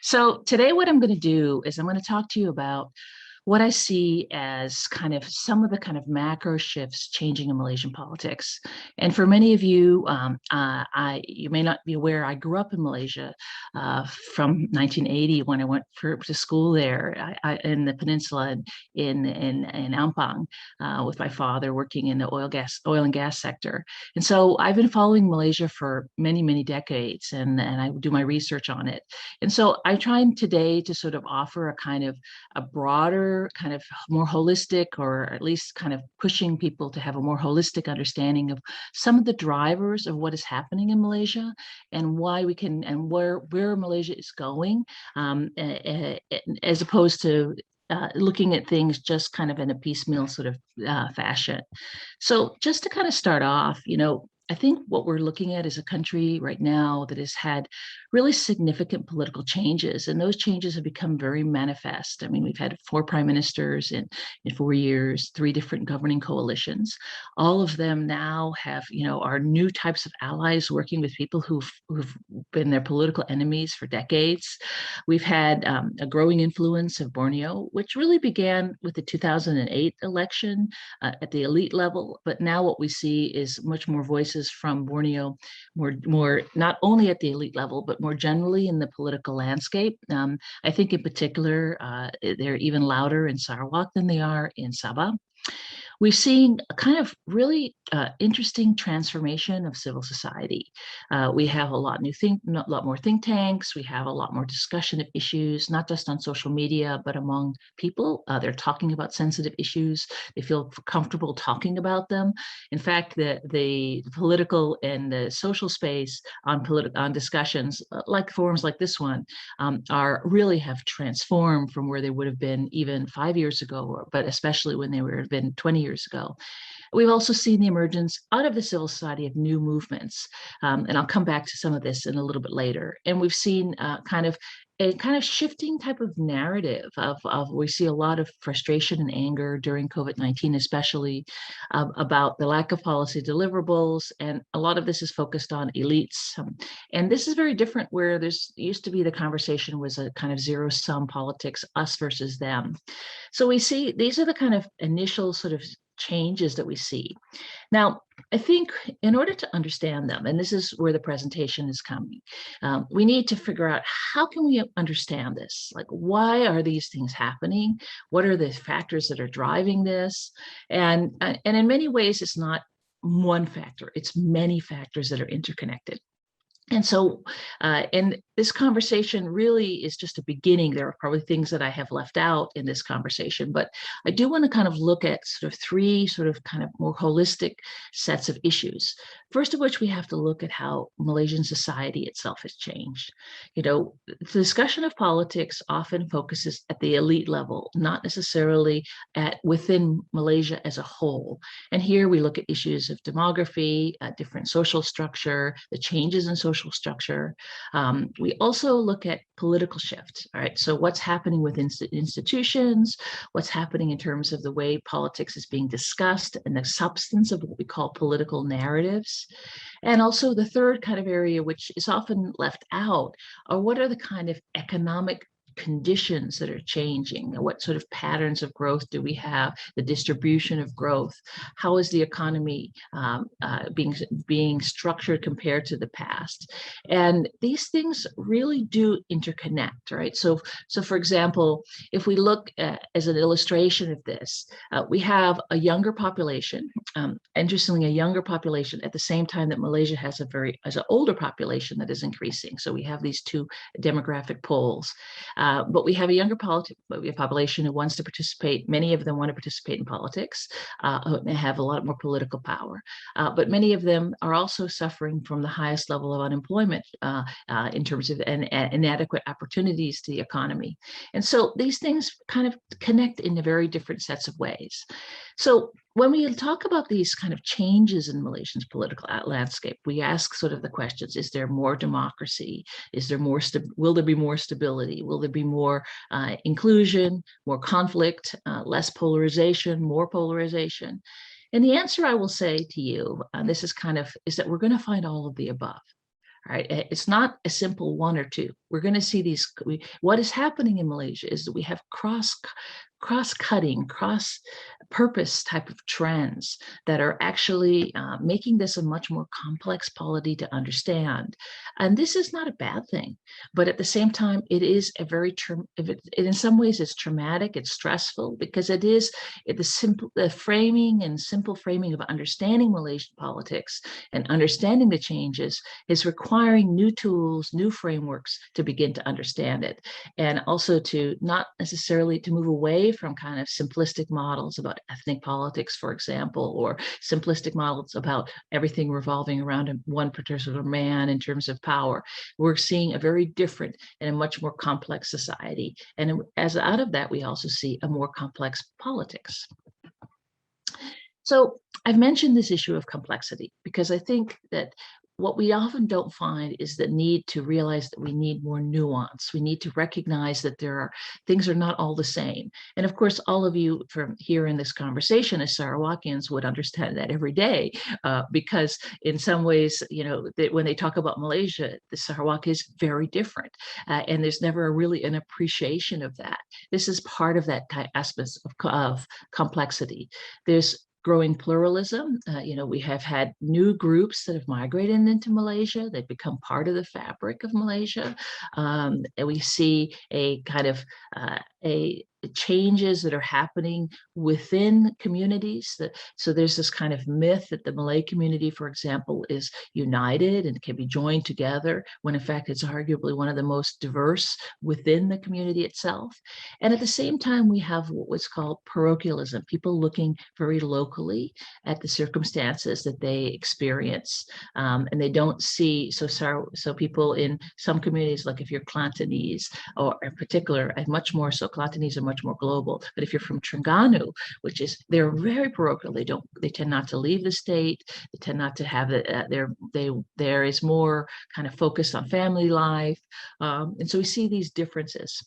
So today what I'm going to do is I'm going to talk to you about what I see as kind of some of the kind of macro shifts changing in Malaysian politics. And for many of you, you may not be aware, I grew up in Malaysia from 1980 when I went to school there in the peninsula in Ampang with my father working in the oil and gas sector. And so I've been following Malaysia for many, many decades, and I do my research on it. And so I'm trying today to sort of offer a kind of a broader, kind of more holistic, or at least kind of pushing people to have a more holistic understanding of some of the drivers of what is happening in Malaysia and why we can, and where Malaysia is going, as opposed to looking at things just kind of in a piecemeal sort of fashion. So just to kind of start off, I think what we're looking at is a country right now that has had really significant political changes, and those changes have become very manifest. I mean, we've had 4 prime ministers in 4 years, 3 different governing coalitions. All of them now have, are new types of allies working with people who've been their political enemies for decades. We've had a growing influence of Borneo, which really began with the 2008 election at the elite level, but now what we see is much more voices from Borneo, more not only at the elite level, but more generally in the political landscape. I think in particular, they're even louder in Sarawak than they are in Sabah. We've seen a kind of really interesting transformation of civil society. We have a lot more think tanks. We have a lot more discussion of issues, not just on social media, but among people. They're talking about sensitive issues. They feel comfortable talking about them. In fact, the political and the social space on discussions, like forums like this one, really have transformed from where they would have been even 5 years ago, but especially when they would have been 20 years ago. We've also seen the emergence out of the civil society of new movements, and I'll come back to some of this in a little bit later. And we've seen a kind of shifting type of narrative of we see a lot of frustration and anger during COVID-19, especially about the lack of policy deliverables, and a lot of this is focused on elites. And this is very different, where there's used to be the conversation was a kind of zero-sum politics, us versus them. So we see these are the kind of initial sort of changes that we see. Now, I think in order to understand them, and this is where the presentation is coming, we need to figure out how can we understand this? Like, why are these things happening? What are the factors that are driving this? And in many ways, it's not one factor, it's many factors that are interconnected. And so, and this conversation really is just a beginning. There are probably things that I have left out in this conversation, but I do want to kind of look at sort of 3 sort of kind of more holistic sets of issues. First of which, we have to look at how Malaysian society itself has changed. The discussion of politics often focuses at the elite level, not necessarily within Malaysia as a whole. And here we look at issues of demography, different social structure, the changes in social structure. We also look at political shift. All right, so what's happening with institutions, what's happening in terms of the way politics is being discussed, and the substance of what we call political narratives. And also the third kind of area, which is often left out, are what are the kind of economic conditions that are changing? What sort of patterns of growth do we have? The distribution of growth. How is the economy being structured compared to the past? And these things really do interconnect, right? So for example, if we look at, as an illustration of this, we have a younger population. Interestingly, a younger population at the same time that Malaysia has an older population that is increasing. So we have these 2 demographic poles. But we have a younger population who wants to participate. Many of them want to participate in politics and have a lot more political power. But many of them are also suffering from the highest level of unemployment in terms of inadequate opportunities to the economy. And so these things kind of connect in a very different sets of ways. So when we talk about these kind of changes in Malaysia's political landscape, we ask sort of the questions: is there more democracy? Is there more? Will there be more stability? Will there be more inclusion, more conflict, less polarization, more polarization? And the answer I will say to you, this is that we're going to find all of the above. Right? It's not a simple 1 or 2. We're going to see what is happening in Malaysia is that we have cross-cutting, cross-purpose type of trends that are actually making this a much more complex polity to understand. And this is not a bad thing, but at the same time, it is a very, in some ways it's traumatic, it's stressful, because it is the framing and simple framing of understanding Malaysian politics and understanding the changes is requiring new tools, new frameworks to begin to understand it. And also to not necessarily to move away from kind of simplistic models about ethnic politics, for example, or simplistic models about everything revolving around one particular man in terms of power. We're seeing a very different and a much more complex society. And as out of that, we also see a more complex politics. So I've mentioned this issue of complexity because I think that what we often don't find is the need to realize that we need more nuance. We need to recognize that things are not all the same. And of course, all of you from here in this conversation as Sarawakians would understand that every day, because in some ways, when they talk about Malaysia, the Sarawak is very different. And there's never really an appreciation of that. This is part of that aspect of complexity. There's growing pluralism. We have had new groups that have migrated into Malaysia. They've become part of the fabric of Malaysia. And we see a kind of changes that are happening within communities. So there's this kind of myth that the Malay community, for example, is united and can be joined together, when in fact it's arguably one of the most diverse within the community itself. And at the same time, we have what was called parochialism, people looking very locally at the circumstances that they experience. And they don't see, so people in some communities, like if you're Kelantanese, or in particular, and much more so, Kelantanese are much more global. But if you're from Terengganu, they're very parochial. They tend not to leave the state. They tend not to have there is more kind of focus on family life. And so we see these differences.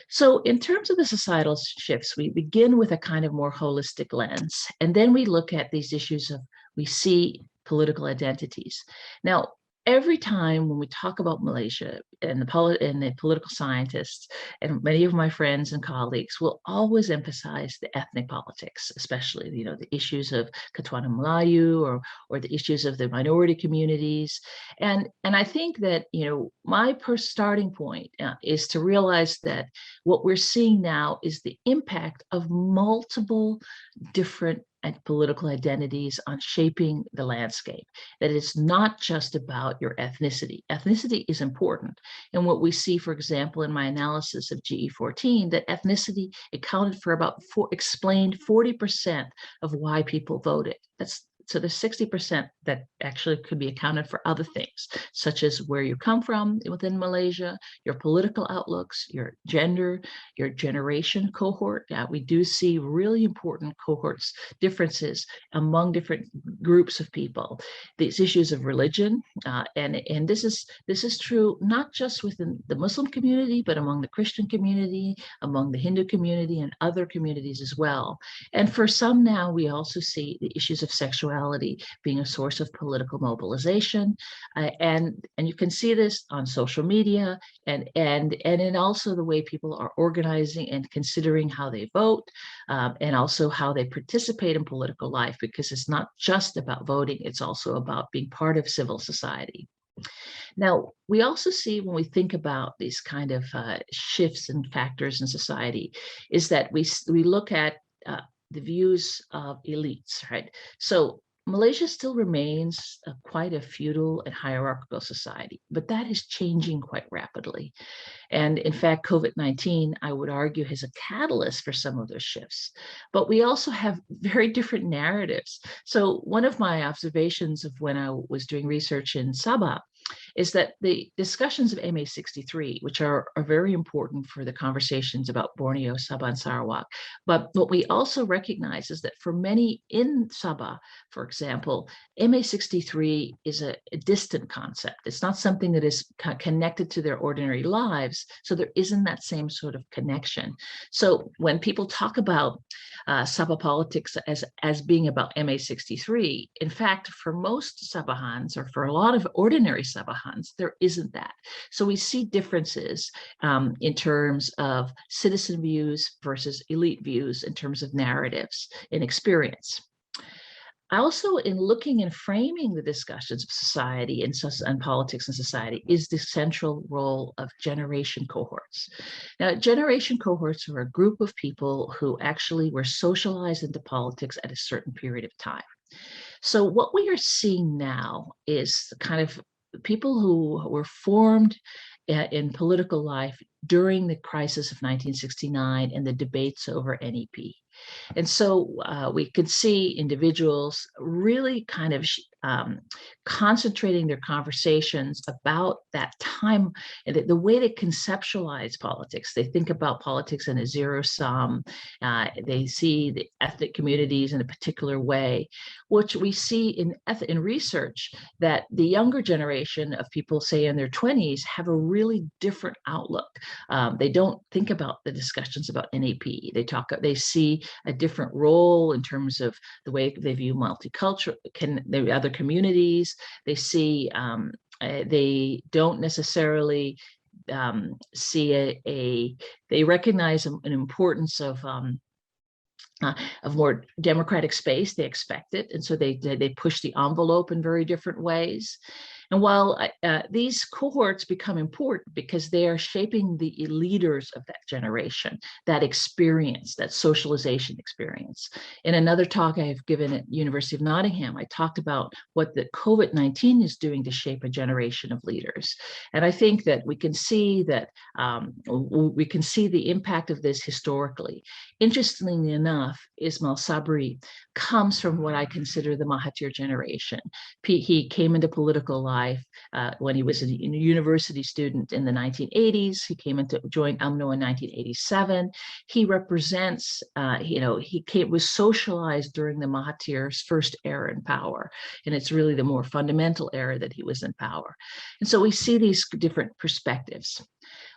So in terms of the societal shifts, we begin with a kind of more holistic lens, and then we look at these issues we see political identities. Now, every time when we talk about Malaysia and the political scientists and many of my friends and colleagues will always emphasize the ethnic politics, especially the issues of Ketuhanan Melayu or the issues of the minority communities. And I think that my starting point is to realize that what we're seeing now is the impact of multiple different and political identities on shaping the landscape. That it's not just about your ethnicity. Ethnicity is important. And what we see, for example, in my analysis of GE14, that ethnicity accounted for explained 40% of why people voted. So there's 60% that actually could be accounted for other things, such as where you come from within Malaysia, your political outlooks, your gender, your generation cohort. We do see really important cohorts differences among different groups of people. These issues of religion, and this is true not just within the Muslim community, but among the Christian community, among the Hindu community, and other communities as well. And for some now, we also see the issues of sexuality being a source of political mobilization, and you can see this on social media and in also the way people are organizing and considering how they vote, and also how they participate in political life, because it's not just about voting, it's also about being part of civil society. Now, we also see when we think about these kind of shifts and factors in society is that we look at the views of elites, right? So Malaysia still remains quite a feudal and hierarchical society, but that is changing quite rapidly. And in fact, COVID-19, I would argue, is a catalyst for some of those shifts. But we also have very different narratives. So one of my observations of when I was doing research in Sabah is that the discussions of MA63, which are very important for the conversations about Borneo, Sabah, and Sarawak. But what we also recognize is that for many in Sabah, for example, MA63 is a distant concept. It's not something that is connected to their ordinary lives. So there isn't that same sort of connection. So when people talk about Sabah politics as being about MA63, in fact, for most Sabahans, or for a lot of ordinary Sabahans, perubahan. There isn't that. So we see differences in terms of citizen views versus elite views in terms of narratives and experience. Also, in looking and framing the discussions of society and politics and society is the central role of generation cohorts. Now, generation cohorts are a group of people who actually were socialized into politics at a certain period of time. So what we are seeing now is kind of people who were formed in political life during the crisis of 1969 and the debates over NEP. And so we could see individuals really kind of concentrating their conversations about that time and the way they conceptualize politics. They think about politics in a zero sum. They see the ethnic communities in a particular way, which we see in research that the younger generation of people, say in their 20s, have a really different outlook. They don't think about the discussions about NAP. They see a different role in terms of the way they view multicultural, the other communities. They see, they don't necessarily see they recognize an importance of more democratic space. They expect it, and so they push the envelope in very different ways. And while these cohorts become important because they are shaping the leaders of that generation, that experience, that socialization experience. In another talk I have given at University of Nottingham, I talked about what the COVID-19 is doing to shape a generation of leaders. And I think that we can see that we can see the impact of this historically. Interestingly enough, Ismail Sabri comes from what I consider the Mahathir generation. He came into political life when he was a university student in the 1980s. He came into join UMNO in 1987. He represents, was socialized during the Mahathir's first era in power, and it's really the more fundamental era that he was in power. And so we see these different perspectives.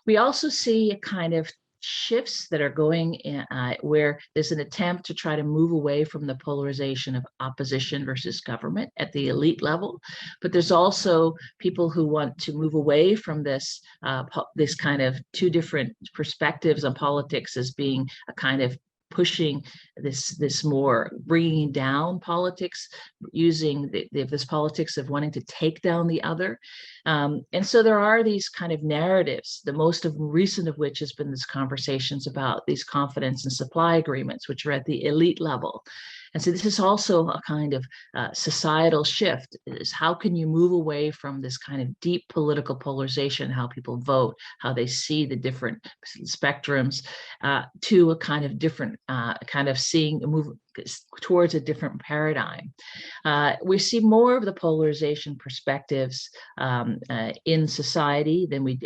We also see a kind of shifts that are going in, where there's an attempt to try to move away from the polarization of opposition versus government at the elite level, but there's also people who want to move away from this this kind of two different perspectives on politics as being a kind of pushing this more bringing down politics, using this politics of wanting to take down the other. And so there are these kind of narratives, the most recent of which has been these conversations about these confidence and supply agreements, which are at the elite level. And so this is also a kind of societal shift, is how can you move away from this kind of deep political polarization, how people vote, how they see the different spectrums, to a kind of different kind of seeing a move towards a different paradigm. We see more of the polarization perspectives in society than we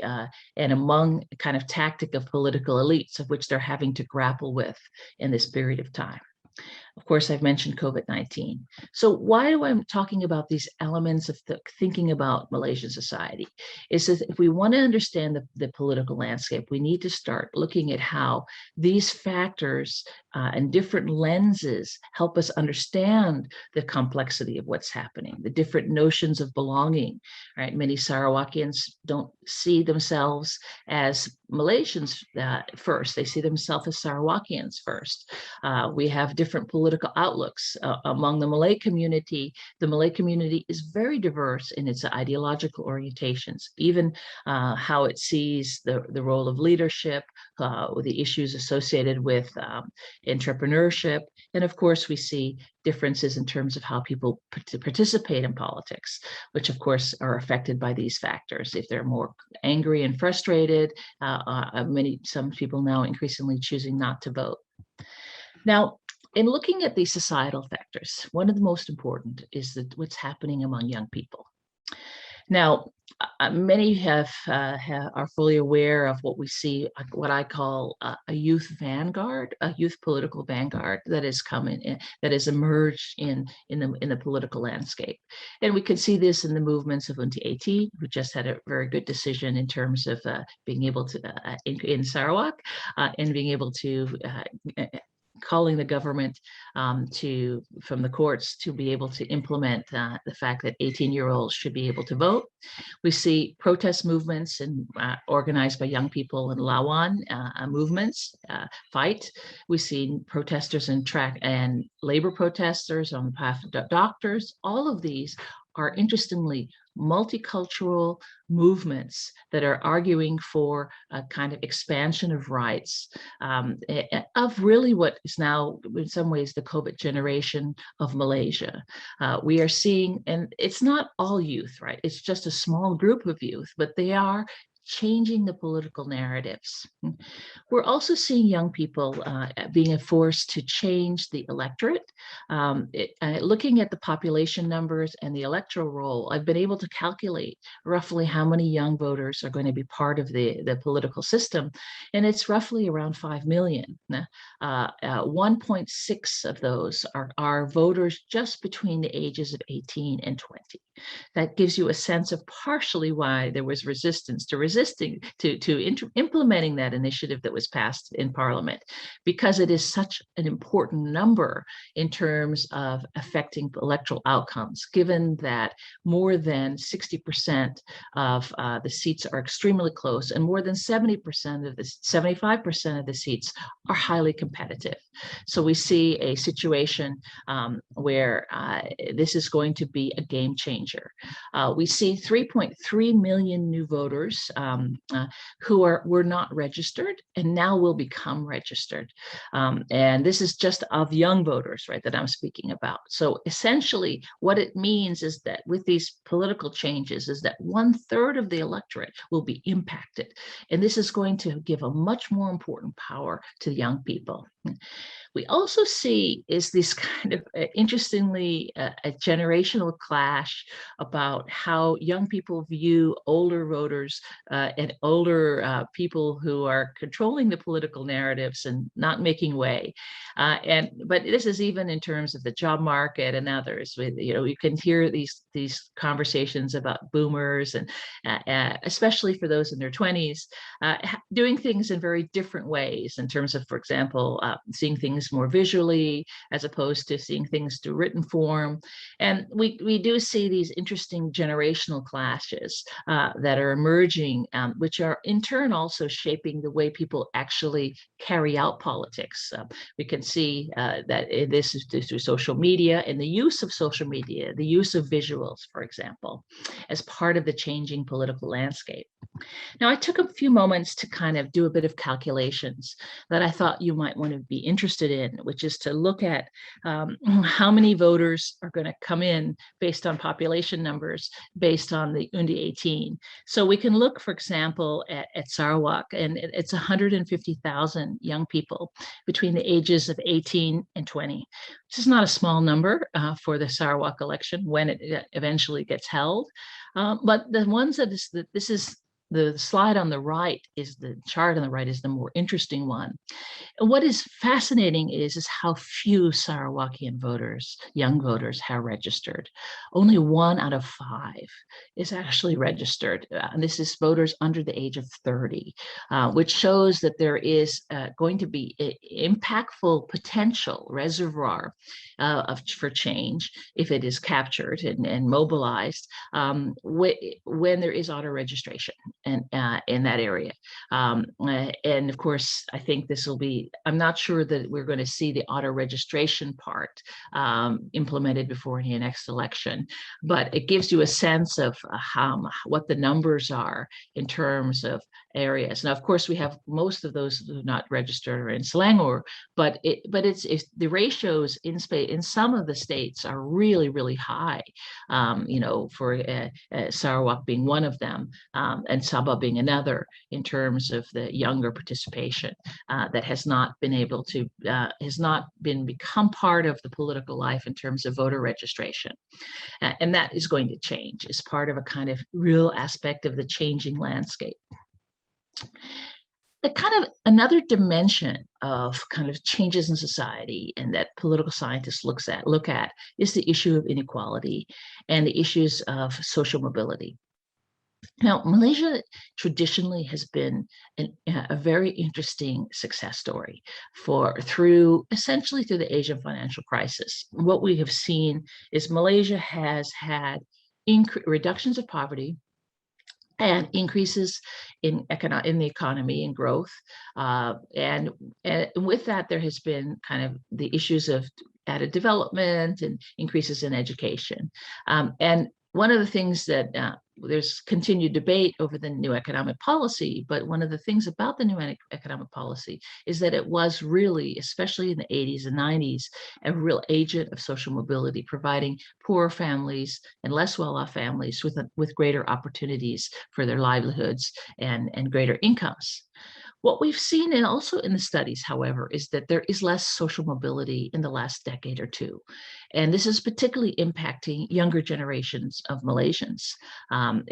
and among kind of tactic of political elites, of which they're having to grapple with in this period of time. Of course, I've mentioned COVID-19. So why do I'm talking about these elements of thinking about Malaysian society? Is that if we want to understand the political landscape, we need to start looking at how these factors and different lenses help us understand the complexity of what's happening, the different notions of belonging, right? Many Sarawakians don't see themselves as Malaysians first. They see themselves as Sarawakians first. We have different political outlooks among the Malay community. The Malay community is very diverse in its ideological orientations, even how it sees the role of leadership, the issues associated with entrepreneurship. And of course, we see differences in terms of how people participate in politics, which of course are affected by these factors. If they're more angry and frustrated, some people now increasingly choosing not to vote. Now, in looking at these societal factors, one of the most important is what's happening among young people. Now, many are fully aware of what we see, what I call a youth vanguard, a youth political vanguard that has come in, that has emerged in the political landscape. And we can see this in the movements of No.8, who just had a very good decision in terms of being able to, in Sarawak, and being able to calling the government from the courts to be able to implement the fact that 18-year-olds should be able to vote. We see protest movements organized by young people in Lawan movements fight. We see protesters and track and labor protesters on behalf of doctors. All of these are interestingly multicultural movements that are arguing for a kind of expansion of rights of really what is now in some ways the COVID generation of Malaysia. We are seeing, and it's not all youth, right? It's just a small group of youth, but they are changing the political narratives. We're also seeing young people being forced to change the electorate. Looking at the population numbers and the electoral roll, I've been able to calculate roughly how many young voters are going to be part of the political system, and it's roughly around 5 million. 1.6 of those are voters just between the ages of 18 and 20. That gives you a sense of partially why there was resistance to implementing that initiative that was passed in Parliament, because it is such an important number in terms of affecting electoral outcomes, given that more than 60% of the seats are extremely close, and more than 75% of the seats are highly competitive. So we see a situation where this is going to be a game changer. We see 3.3 million new voters who were not registered and now will become registered. And this is just of young voters, right, that I'm speaking about. So essentially what it means is that with these political changes is that 1/3 of the electorate will be impacted. And this is going to give a much more important power to young people. We also see is this kind of interestingly a generational clash about how young people view older voters and older people who are controlling the political narratives and not making way. But this is even in terms of the job market and others. You can hear these conversations about boomers and especially for those in their 20s doing things in very different ways in terms of, for example, seeing things more visually as opposed to seeing things through written form. And we do see these interesting generational clashes that are emerging, which are in turn also shaping the way people actually carry out politics. We can see that this is through social media and the use of social media, the use of visuals, for example, as part of the changing political landscape. Now, I took a few moments to kind of do a bit of calculations that I thought you might want to be interested in, which is to look at how many voters are going to come in based on population numbers, based on the UNDI 18. So we can look, for example, at Sarawak, and it's 150,000 young people between the ages of 18 and 20. This is not a small number for the Sarawak election when it eventually gets held. But the ones this is the slide on the right is the chart on the right is the more interesting one. And what is fascinating is how few Sarawakian voters, young voters, have registered. Only 1 out of 5 is actually registered. And this is voters under the age of 30, which shows that there is going to be impactful potential reservoir for change if it is captured and mobilized when there is auto registration and in that area. And of course, I think this will be, I'm not sure that we're going to see the auto registration part implemented before the next election, but it gives you a sense of what the numbers are in terms of areas. Now, of course, we have most of those who are not registered or in Selangor, but it's the ratios in some of the states are really, really high. For Sarawak being one of them, and Sabah being another, in terms of the younger participation that has not become part of the political life in terms of voter registration. And that is going to change as part of a kind of real aspect of the changing landscape. The kind of another dimension of kind of changes in society and that political scientists look at is the issue of inequality and the issues of social mobility. Now, Malaysia traditionally has been a very interesting success story essentially through the Asian financial crisis. What we have seen is Malaysia has had reductions of poverty and increases in the economy and growth. And with that, there has been kind of the issues of added development and increases in education. And one of the things that there's continued debate over the new economic policy, but one of the things about the new economic policy is that it was really, especially in the 80s and 90s, a real agent of social mobility, providing poorer families and less well-off families with greater opportunities for their livelihoods and greater incomes. What we've seen, and also in the studies, however, is that there is less social mobility in the last decade or two. And this is particularly impacting younger generations of Malaysians. And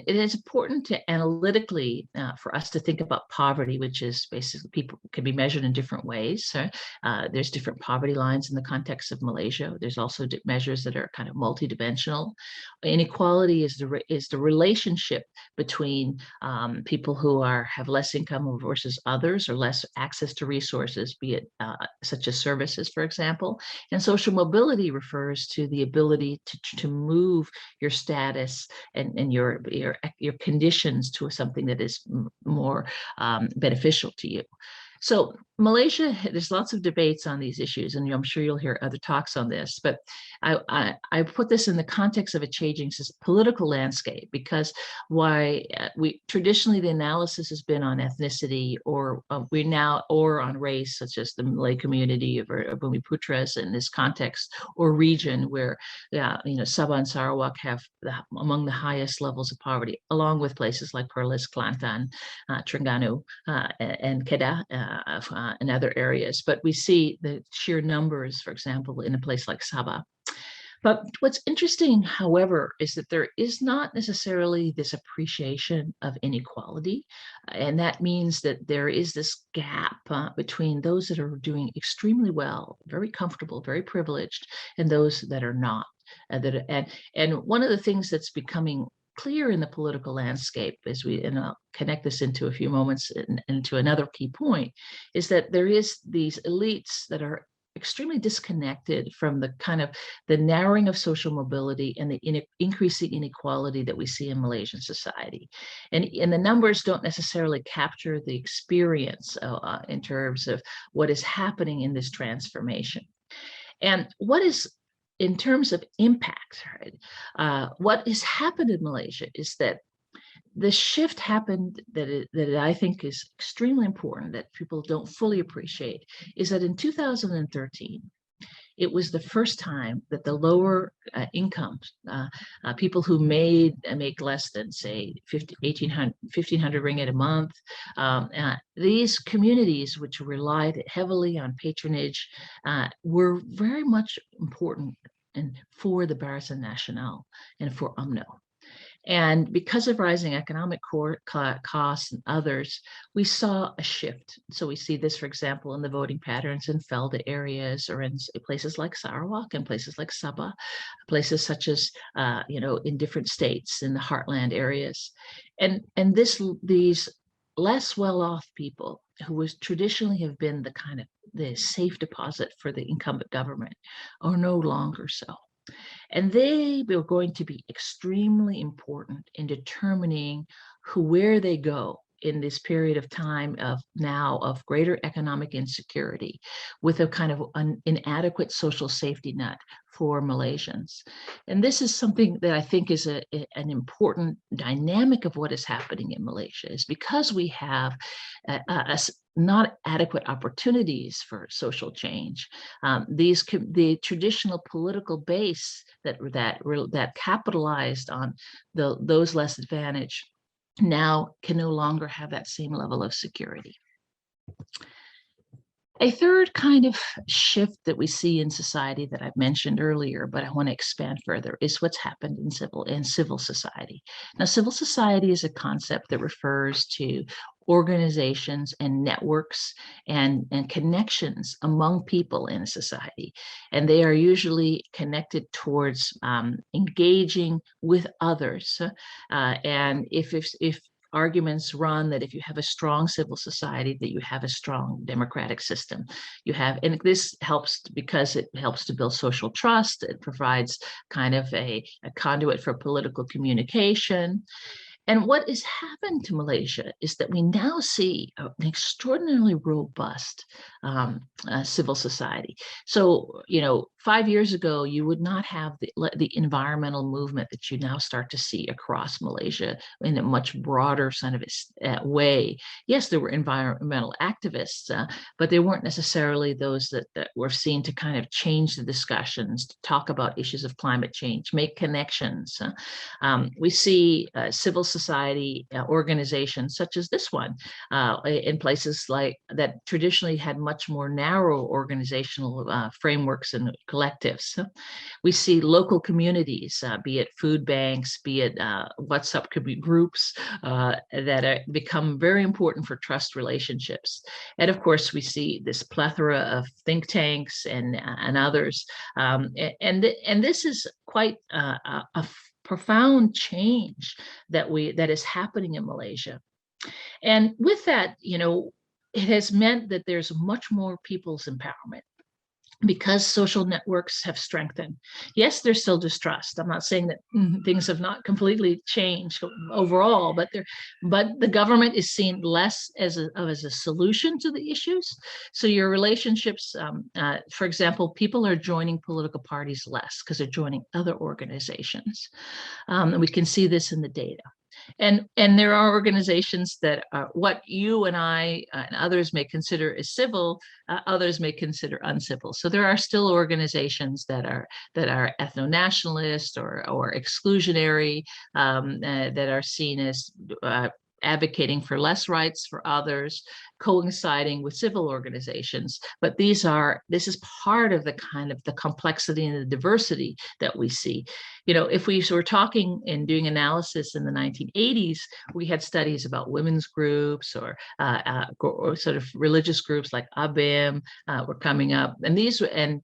it is important to analytically for us to think about poverty, which is basically people can be measured in different ways. So, there's different poverty lines in the context of Malaysia. There's also measures that are kind of multidimensional. Inequality is the relationship between people who have less income versus others, or less access to resources, be it such as services, for example. And social mobility refers to the ability to move your status and your conditions to something that is more beneficial to you. So Malaysia, there's lots of debates on these issues, and I'm sure you'll hear other talks on this, but I put this in the context of a changing political landscape, because traditionally the analysis has been on ethnicity, or on race, such as the Malay community of Bumiputras in this context, or region where Sabah and Sarawak have among the highest levels of poverty, along with places like Perlis, Kelantan, Terengganu, and Kedah, and other areas. But we see the sheer numbers, for example, in a place like Sabah. But what's interesting, however, is that there is not necessarily this appreciation of inequality. And that means that there is this gap between those that are doing extremely well, very comfortable, very privileged, and those that are not. And one of the things that's becoming clear in the political landscape, and I'll connect this into a few moments into another key point, is that there is these elites that are extremely disconnected from the narrowing of social mobility and the increasing inequality that we see in Malaysian society. And the numbers don't necessarily capture the experience in terms of what is happening in this transformation. And in terms of impact, right? What has happened in Malaysia is that the shift happened that I think is extremely important, that people don't fully appreciate, is that in 2013, it was the first time that the lower incomes, people who make less than, say, 1,500 ringgit a month, these communities which relied heavily on patronage were very much important for the Barisan Nasional and for UMNO. And because of rising economic costs and others, we saw a shift. So we see this, for example, in the voting patterns in Felda areas, or in places like Sarawak and places like Sabah, places such as, in different states in the heartland areas. And these less well-off people, who traditionally have been the safe deposit for the incumbent government, are no longer so. And they were going to be extremely important in determining where they go in this period of time of greater economic insecurity, with a kind of an inadequate social safety net for Malaysians. And this is something that I think is an important dynamic of what is happening in Malaysia, is because we have not adequate opportunities for social change. The traditional political base that capitalized on those less advantaged now can no longer have that same level of security. A third kind of shift that we see in society that I've mentioned earlier, but I want to expand further, is what's happened in civil society. Now, civil society is a concept that refers to organizations and networks and connections among people in a society. And they are usually connected towards engaging with others. And if arguments run that if you have a strong civil society, that you have a strong democratic system. You have, and this helps because it helps to build social trust. It provides kind of a conduit for political communication. And what has happened to Malaysia is that we now see an extraordinarily robust civil society. So, 5 years ago, you would not have the environmental movement that you now start to see across Malaysia in a much broader kind of way. Yes, there were environmental activists, but they weren't necessarily those that were seen to kind of change the discussions, to talk about issues of climate change, make connections. We see civil society organizations such as this one in places like that traditionally had much more narrow organizational frameworks and collectives. We see local communities, be it food banks, be it WhatsApp groups that become very important for trust relationships. And of course, we see this plethora of think tanks and others. And this is quite a profound change that is happening in Malaysia. And with that, it has meant that there's much more people's empowerment because social networks have strengthened. Yes, there's still distrust. I'm not saying that things have not completely changed overall, but the government is seen less as a solution to the issues. So your relationships, for example, people are joining political parties less because they're joining other organizations. And we can see this in the data. And there are organizations that are what you and I and others may consider as civil, others may consider uncivil. So there are still organizations that are ethno-nationalist or exclusionary, that are seen as advocating for less rights for others, coinciding with civil organizations. But this is part of the kind of the complexity and the diversity that we see. If we were talking and doing analysis in the 1980s, we had studies about women's groups or sort of religious groups like ABIM were coming up, and these and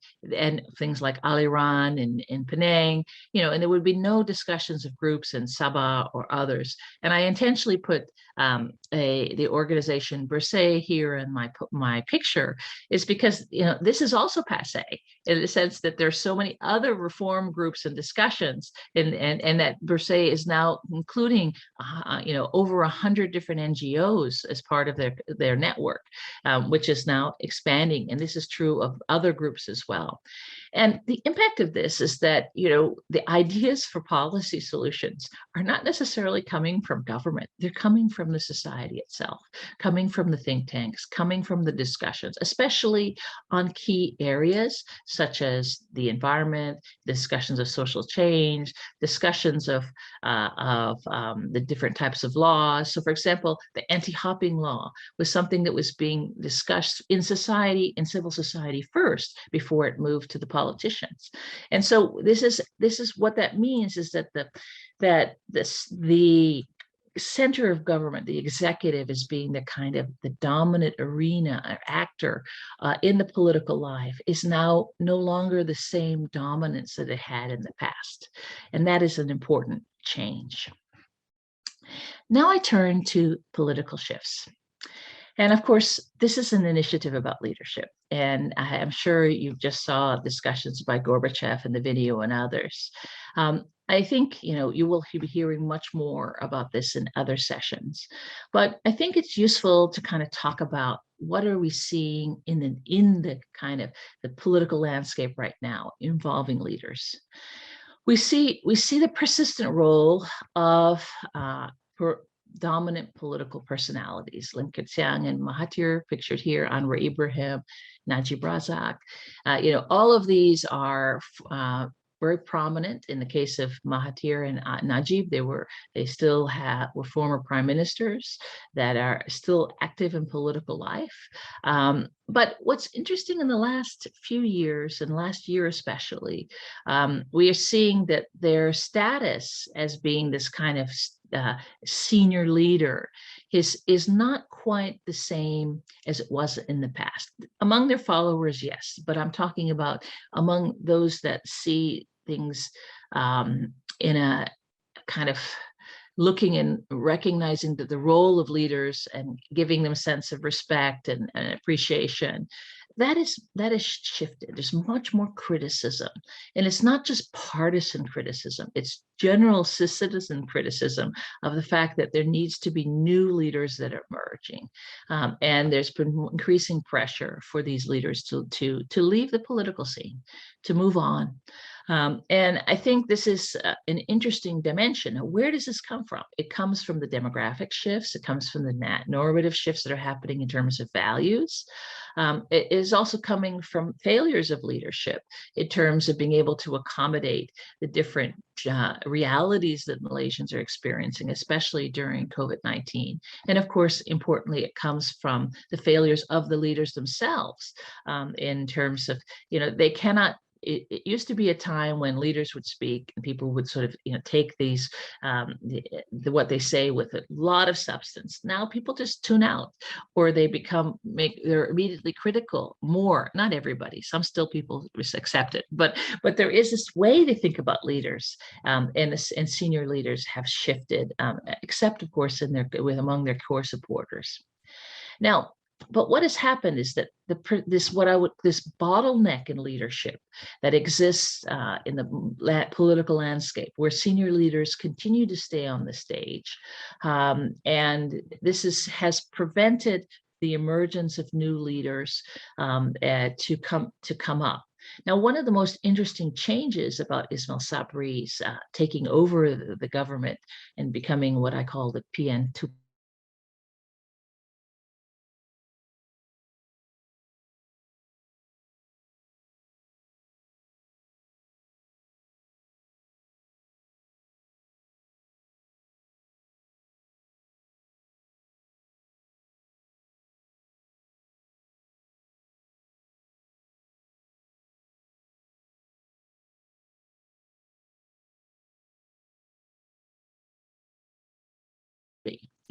things like Aliran and Penang, and there would be no discussions of groups in Sabah or others. And I intentionally put the organization Bersih here in my picture is because this is also passé in the sense that there's so many other reform groups and discussions, and that Bersih is now including over 100 different NGOs as part of their network, which is now expanding, and this is true of other groups as well. And the impact of this is that the ideas for policy solutions are not necessarily coming from government. They're coming from the society itself, coming from the think tanks, coming from the discussions, especially on key areas such as the environment, discussions of social change, discussions of the different types of laws. So for example, the anti-hopping law was something that was being discussed in society, in civil society first, before it moved to the politicians. And so this is what that means, is that the center of government, the executive, is being the kind of the dominant arena actor in the political life, is now no longer the same dominance that it had in the past. And that is an important change. Now I turn to political shifts. And of course, this is an initiative about leadership. And I'm sure you just saw discussions by Gorbachev in the video and others. I think you will be hearing much more about this in other sessions. But I think it's useful to kind of talk about what are we seeing in the kind of the political landscape right now involving leaders. We see the persistent role of dominant political personalities, Lim Kit Siang and Mahathir, pictured here, Anwar Ibrahim, Najib Razak. All of these are very prominent. In the case of Mahathir and Najib, they were former prime ministers that are still active in political life. But what's interesting in the last few years, and last year especially, we are seeing that their status as being this kind of senior leader is not quite the same as it was in the past. Among their followers, yes, but I'm talking about among those that see things in a kind of looking and recognizing that the role of leaders and giving them a sense of respect and appreciation, that is shifted. There's much more criticism, and it's not just partisan criticism, it's general citizen criticism of the fact that there needs to be new leaders that are emerging, and there's been increasing pressure for these leaders to leave the political scene, to move on. And I think this is an interesting dimension. Now, where does this come from? It comes from the demographic shifts. It comes from the normative shifts that are happening in terms of values. It is also coming from failures of leadership in terms of being able to accommodate the different realities that Malaysians are experiencing, especially during COVID-19. And of course, importantly, it comes from the failures of the leaders themselves in terms of, they cannot. It used to be a time when leaders would speak and people would sort of, take these, what they say with a lot of substance. Now people just tune out, or they they're immediately critical more. Not everybody, some still people accept it, but there is this way to think about leaders, and senior leaders have shifted, except of course among their core supporters. Now, but what has happened is that this bottleneck in leadership that exists in the political landscape, where senior leaders continue to stay on the stage, and this has prevented the emergence of new leaders to come up. Now, one of the most interesting changes about Ismail Sabri's taking over the government and becoming what I call the PN 2.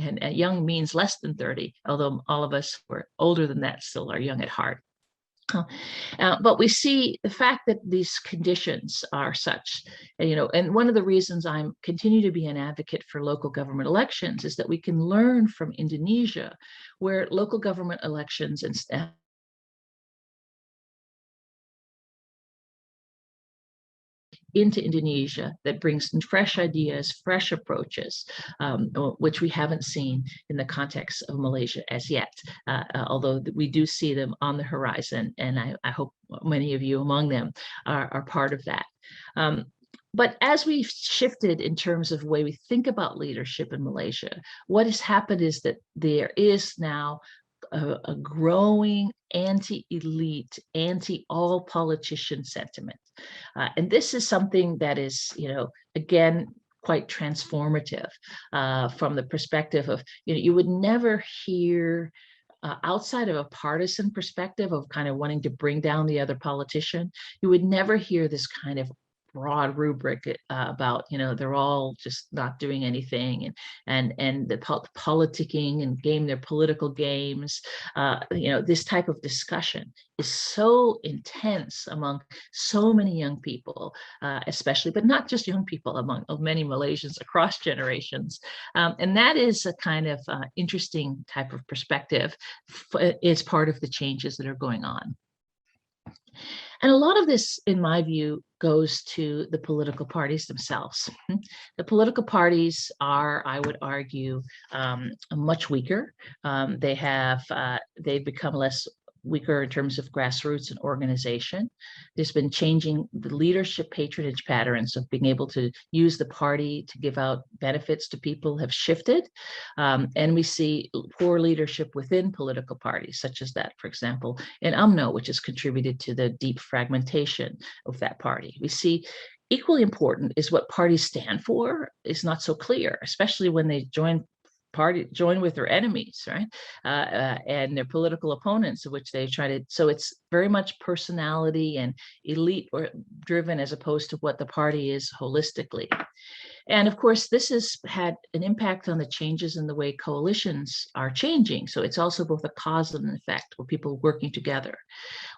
And young means less than 30, although all of us who are older than that still are young at heart. But we see the fact that these conditions are such, and one of the reasons I continue to be an advocate for local government elections is that we can learn from Indonesia, where local government elections and into Indonesia that brings fresh ideas, fresh approaches, which we haven't seen in the context of Malaysia as yet, although we do see them on the horizon, and I hope many of you among them are part of that. But as we've shifted in terms of the way we think about leadership in Malaysia, what has happened is that there is now a growing anti-elite, anti-all politician sentiment. And this is something that is, again, quite transformative from the perspective of, you would never hear outside of a partisan perspective of kind of wanting to bring down the other politician, you would never hear this kind of broad rubric about, they're all just not doing anything, and the politicking and their political games. This type of discussion is so intense among so many young people, especially, but not just young people, among many Malaysians across generations. And that is a kind of interesting type of perspective. It's part of the changes that are going on. And a lot of this, in my view, goes to the political parties themselves. The political parties are, I would argue, much weaker. They've become weaker in terms of grassroots and organization. There's been changing the leadership patronage patterns of being able to use the party to give out benefits to people have shifted. And we see poor leadership within political parties, such as that, for example, in UMNO, which has contributed to the deep fragmentation of that party. We see equally important is what parties stand for is not so clear, especially when they join with their enemies, right? And their political opponents, which they try to, so it's very much personality and elite or driven as opposed to what the party is holistically. And of course, this has had an impact on the changes in the way coalitions are changing. So it's also both a cause and an effect, with people working together.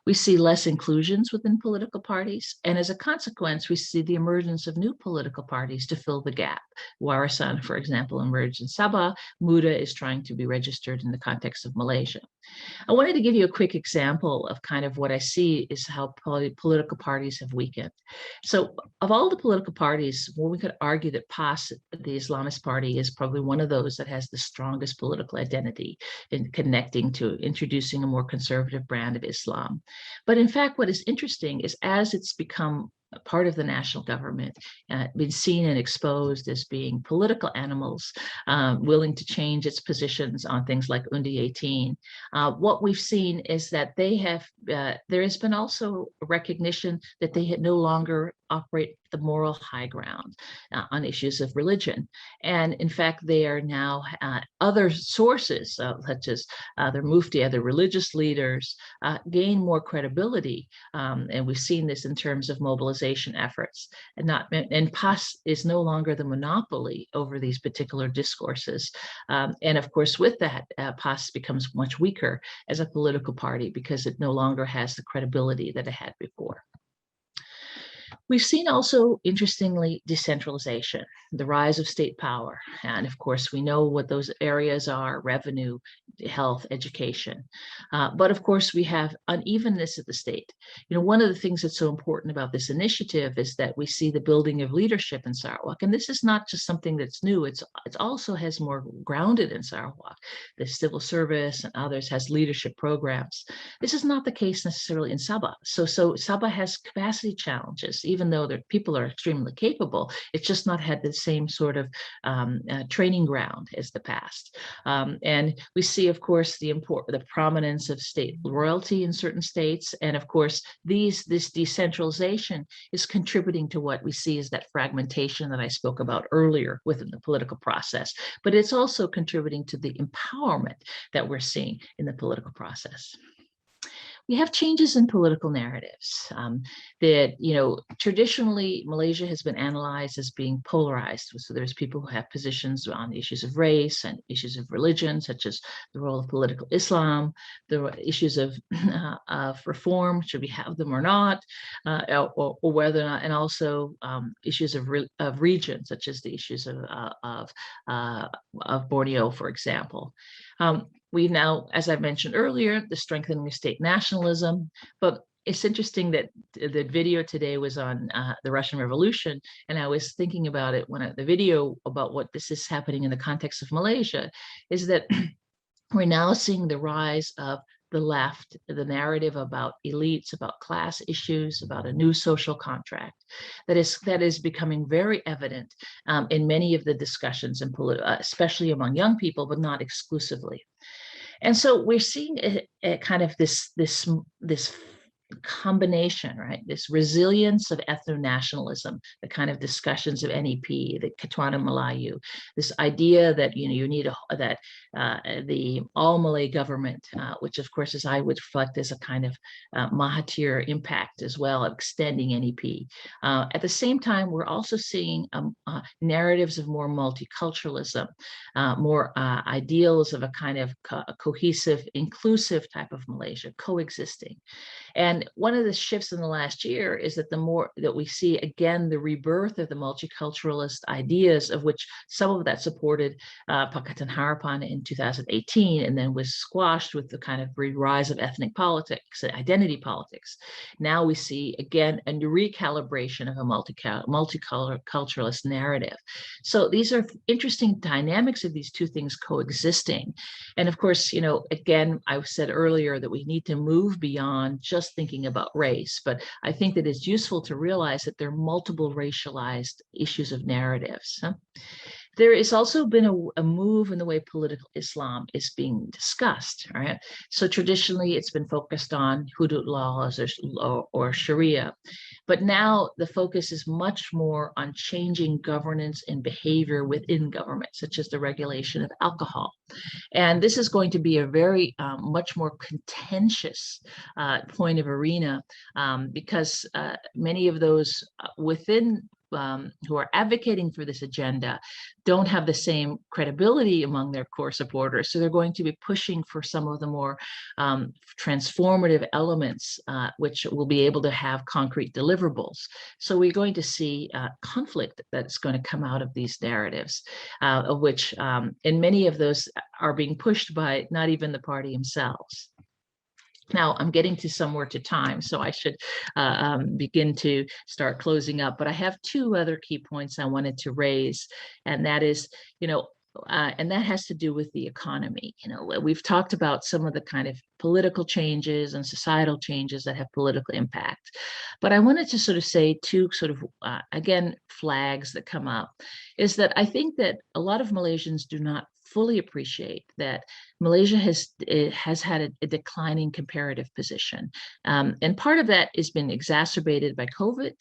We see less inclusions within political parties, and as a consequence, we see the emergence of new political parties to fill the gap. Warisan, for example, emerged in Sabah. Muda is trying to be registered in the context of Malaysia. I wanted to give you a quick example of kind of what I see is how political parties have weakened. So of all the political parties, well, we could argue that PAS, the Islamist party, is probably one of those that has the strongest political identity in connecting to introducing a more conservative brand of Islam. But in fact, what is interesting is as it's become a part of the national government, been seen and exposed as being political animals, willing to change its positions on things like Undi 18. What we've seen is that they have, there has been also a recognition that they had no longer operate the moral high ground on issues of religion. And in fact, they are now other sources, such as their mufti, other religious leaders, gain more credibility. And we've seen this in terms of mobilization efforts. And PAS is no longer the monopoly over these particular discourses. And of course, with that, PAS becomes much weaker as a political party because it no longer has the credibility that it had before. We've seen also, interestingly, decentralization, the rise of state power. And of course, we know what those areas are: revenue, health, education. But of course, we have unevenness at the state. You know, one of the things that's so important about this initiative is that we see the building of leadership in Sarawak. And this is not just something that's new, it also has more grounded in Sarawak. The civil service and others has leadership programs. This is not the case necessarily in Sabah. So Sabah has capacity challenges, even though their people are extremely capable. It's just not had the same sort of training ground as the past. And we see, of course, the prominence of state royalty in certain states. And of course, this decentralization is contributing to what we see as that fragmentation that I spoke about earlier within the political process. But it's also contributing to the empowerment that we're seeing in the political process. We have changes in political narratives that, you know, traditionally Malaysia has been analyzed as being polarized. So there's people who have positions on issues of race and issues of religion, such as the role of political Islam, the issues of reform, should we have them or not, or whether or not, and also issues of region, such as the issues of Borneo, for example. We now, as I mentioned earlier, the strengthening of state nationalism, but it's interesting that the video today was on the Russian Revolution, and I was thinking about it when the video about what this is happening in the context of Malaysia is that we're now seeing the rise of the left, the narrative about elites, about class issues, about a new social contract that is becoming very evident in many of the discussions, especially among young people, but not exclusively. And so we're seeing a kind of this combination, right? This resilience of ethno-nationalism, the kind of discussions of NEP, the Ketuhanan Melayu, this idea that, you know, you need the all Malay government, which of course, as I would reflect, as a kind of Mahathir impact as well, of extending NEP. At the same time, we're also seeing narratives of more multiculturalism, more ideals of a kind of cohesive, inclusive type of Malaysia, coexisting. And one of the shifts in the last year is that the more that we see, again, the rebirth of the multiculturalist ideas, of which some of that supported Pakatan Harapan in 2018, and then was squashed with the kind of rise of ethnic politics, identity politics. Now we see, again, a recalibration of a multiculturalist narrative. So these are interesting dynamics of these two things coexisting. And of course, you know, again, I said earlier that we need to move beyond just thinking about race, but I think that it's useful to realize that there are multiple racialized issues of narratives. There has also been a move in the way political Islam is being discussed, right? So traditionally it's been focused on hudud laws or Sharia, but now the focus is much more on changing governance and behavior within government, such as the regulation of alcohol. And this is going to be a very much more contentious point of arena because many of those within who are advocating for this agenda don't have the same credibility among their core supporters. So they're going to be pushing for some of the more transformative elements, which will be able to have concrete deliverables. So we're going to see conflict that's going to come out of these narratives, of which, and many of those are being pushed by not even the party themselves. Now I'm getting to somewhere to time, so I should begin to start closing up. But I have two other key points I wanted to raise, and that is, and that has to do with the economy. We've talked about some of the kind of political changes and societal changes that have political impact. But I wanted to sort of say two sort of, again, flags that come up, is that I think that a lot of Malaysians do not fully appreciate that Malaysia has had a declining comparative position. And part of that has been exacerbated by COVID,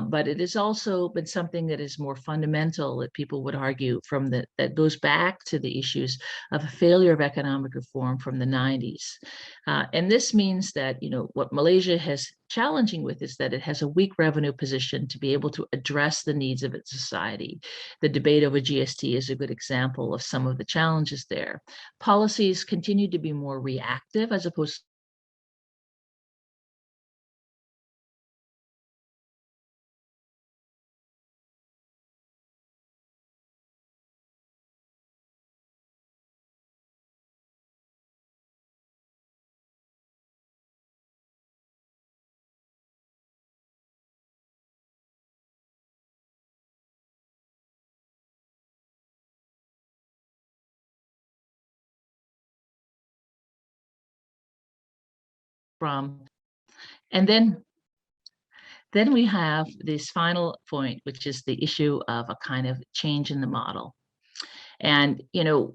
but it has also been something that is more fundamental, that people would argue that goes back to the issues of a failure of economic reform from the 90s. And this means that, what Malaysia has challenging with is that it has a weak revenue position to be able to address the needs of its society. The debate over GST is a good example of some of the challenges there. Policies continue to be more reactive as opposed from, and then we have this final point, which is the issue of a kind of change in the model. And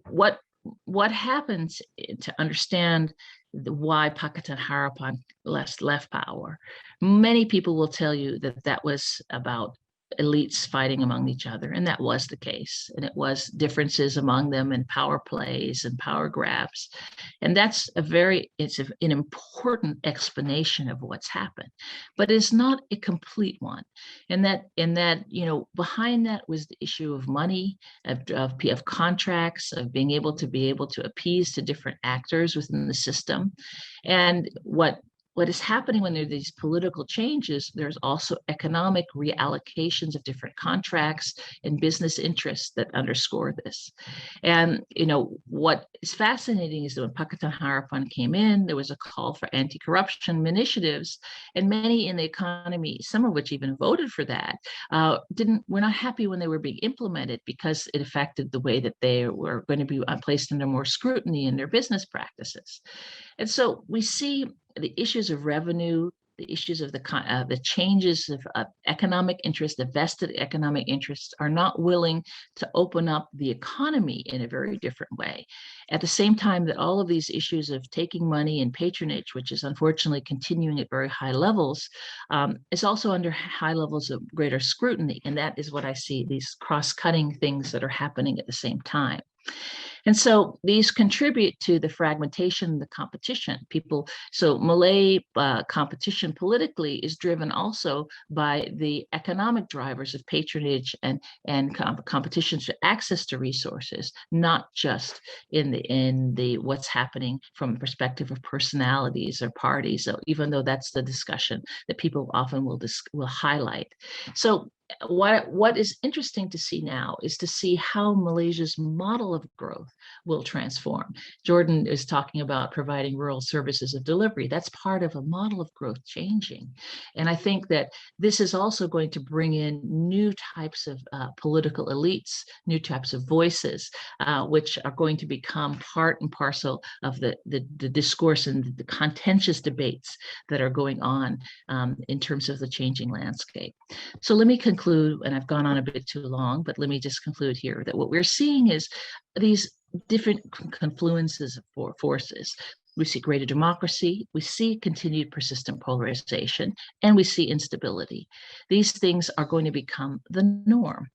what happens to understand why Pakatan Harapan left power. Many people will tell you that that was about elites fighting among each other, and that was the case, and it was differences among them and power plays and power grabs, and that's it's an important explanation of what's happened, but it's not a complete one. And that behind that was the issue of money, of contracts, of being able to appease to different actors within the system. And what is happening when there are these political changes, there's also economic reallocations of different contracts and business interests that underscore this. And what is fascinating is that when Pakatan Harapan came in, there was a call for anti-corruption initiatives, and many in the economy, some of which even voted for that, were not happy when they were being implemented because it affected the way that they were going to be placed under more scrutiny in their business practices. And so we see the issues of revenue, the issues of the changes of economic interest, the vested economic interests are not willing to open up the economy in a very different way. At the same time that all of these issues of taking money and patronage, which is unfortunately continuing at very high levels, is also under high levels of greater scrutiny. And that is what I see, these cross-cutting things that are happening at the same time. And so these contribute to the fragmentation, the competition. So Malay competition politically is driven also by the economic drivers of patronage and competition for access to resources, not just in the what's happening from the perspective of personalities or parties. So even though that's the discussion that people often will highlight. So what is interesting to see now is to see how Malaysia's model of growth will transform. Jordan is talking about providing rural services of delivery. That's part of a model of growth changing. And I think that this is also going to bring in new types of political elites, new types of voices, which are going to become part and parcel of the discourse and the contentious debates that are going on in terms of the changing landscape. So let me conclude, and I've gone on a bit too long, but let me just conclude here that what we're seeing is these different confluences of forces. we see greater democracy, we see continued persistent polarization, and we see instability. These things are going to become the norm.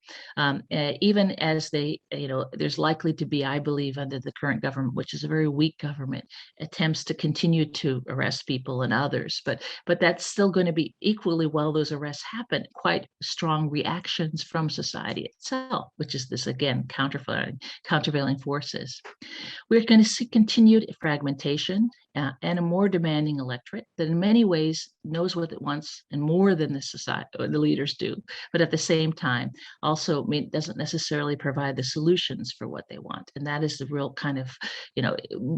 Even as there's likely to be, I believe, under the current government, which is a very weak government, attempts to continue to arrest people and others. But that's still going to be equally, while those arrests happen, quite strong reactions from society itself, which is this, again, countervailing forces. We're going to see continued fragmentation and a more demanding electorate that in many ways knows what it wants and more than the society or the leaders do, but at the same time also doesn't necessarily provide the solutions for what they want. And that is the real kind of,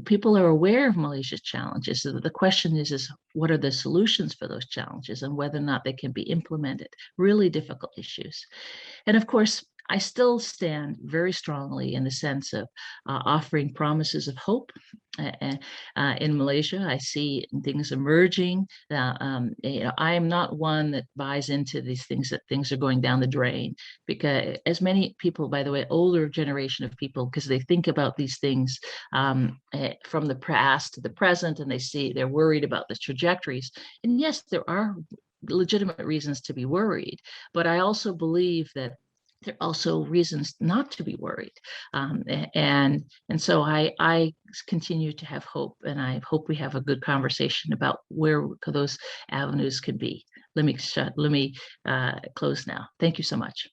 people are aware of Malaysia's challenges. So the question is what are the solutions for those challenges and whether or not they can be implemented? Really difficult issues. And of course, I still stand very strongly in the sense of offering promises of hope. In Malaysia, I see things emerging. I am not one that buys into these things, that things are going down the drain, because as many people, by the way, older generation of people, because they think about these things from the past to the present, and they're worried about the trajectories. And yes, there are legitimate reasons to be worried, but I also believe that there are also reasons not to be worried. And so I continue to have hope, and I hope we have a good conversation about where those avenues could be. Let me close now. Thank you so much.